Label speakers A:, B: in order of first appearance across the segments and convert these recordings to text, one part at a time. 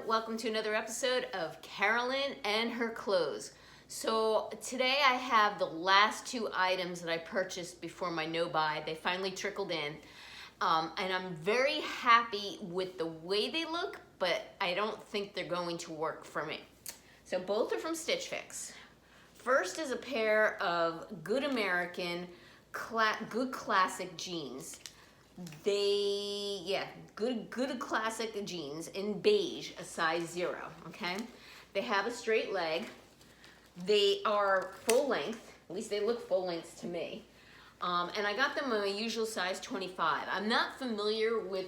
A: Welcome to another episode of Carolyn and her clothes. So today I have the last two items that I purchased before my no-buy. They finally trickled in. And I'm very happy with the way they look, but I don't think they're going to work for me. So both are from Stitch Fix. First is a pair of good American, good classic jeans. Good classic jeans in beige, a size 0, okay? They have a straight leg. They are full length, at least they look full length to me. And I got them in my usual size 25. I'm not familiar with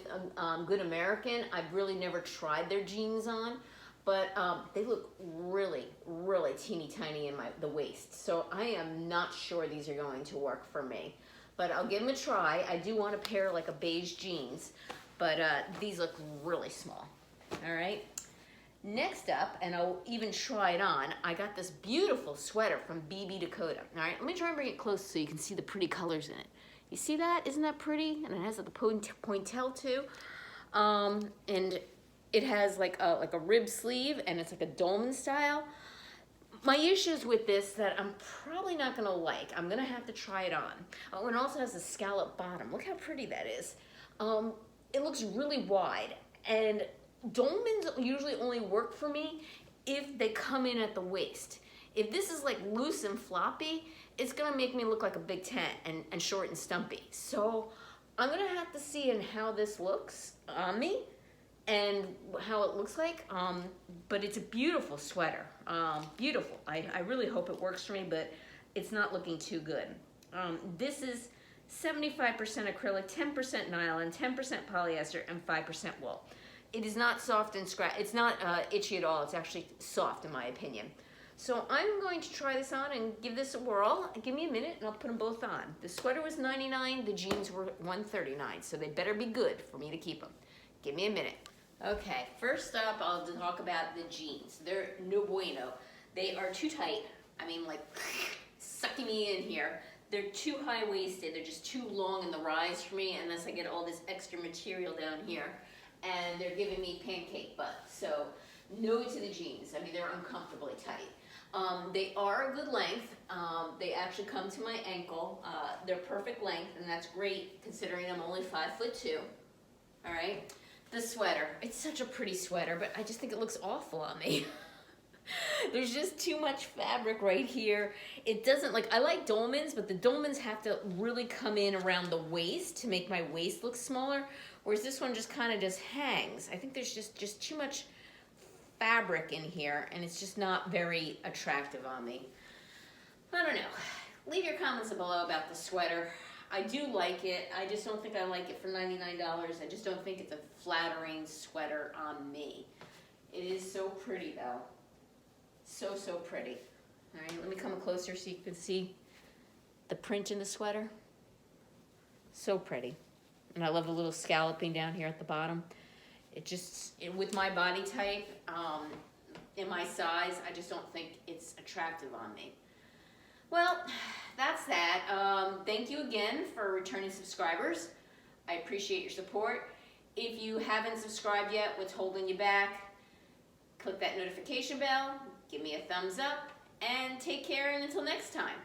A: Good American. I've really never tried their jeans on, but they look really, really teeny tiny in the waist. So I am not sure these are going to work for me. But I'll give them a try. I do want a pair like a beige jeans, but these look really small. All right. Next up, and I'll even try it on, I got this beautiful sweater from DAKOTA. All right, let me try and bring it close so you can see the pretty colors in it. You see that? Isn't that pretty? And it has like the pointelle too. And it has like a rib sleeve, and it's like a dolman style. My issues with this that I'm probably not gonna like. I'm gonna have to try it on. Oh, and it also has a scallop bottom. Look how pretty that is. It looks really wide, and dolmans usually only work for me if they come in at the waist. If this is like loose and floppy, it's gonna make me look like a big tent and short and stumpy. So I'm gonna have to see in how this looks on me and how it looks like, but it's a beautiful sweater, beautiful. I really hope it works for me, but it's not looking too good. This is 75% acrylic, 10% nylon, 10% polyester, and 5% wool. It is not soft and it's not itchy at all. It's actually soft in my opinion. So I'm going to try this on and give this a whirl. Give me a minute and I'll put them both on. The sweater was $99, the jeans were $139, so they better be good for me to keep them. Give me a minute. Okay, first up I'll talk about the jeans. They're no bueno. They are too tight. I mean, like sucking me in here. They're too high-waisted. They're just too long in the rise for me unless I get all this extra material down here. And they're giving me pancake butt. So no to the jeans. I mean, they're uncomfortably tight. They are a good length. They actually come to my ankle. They're perfect length, and that's great considering I'm only 5'2". All right. The sweater. It's such a pretty sweater, but I just think it looks awful on me. There's just too much fabric right here. It doesn't, like, I like dolmans, but the dolmans have to really come in around the waist to make my waist look smaller, whereas this one just kind of just hangs. I think there's just too much fabric in here, and it's just not very attractive on me. I don't know. Leave your comments below about the sweater. I do like it. I just don't think I like it for $99. I just don't think it's a flattering sweater on me. It is so pretty, though. So, so pretty. All right, let me come closer so you can see the print in the sweater. So pretty. And I love the little scalloping down here at the bottom. With my body type, in my size, I just don't think it's attractive on me. Well, that's that. Thank you again for returning subscribers. I appreciate your support. If you haven't subscribed yet, what's holding you back? Click that notification bell, give me a thumbs up, and take care, and until next time.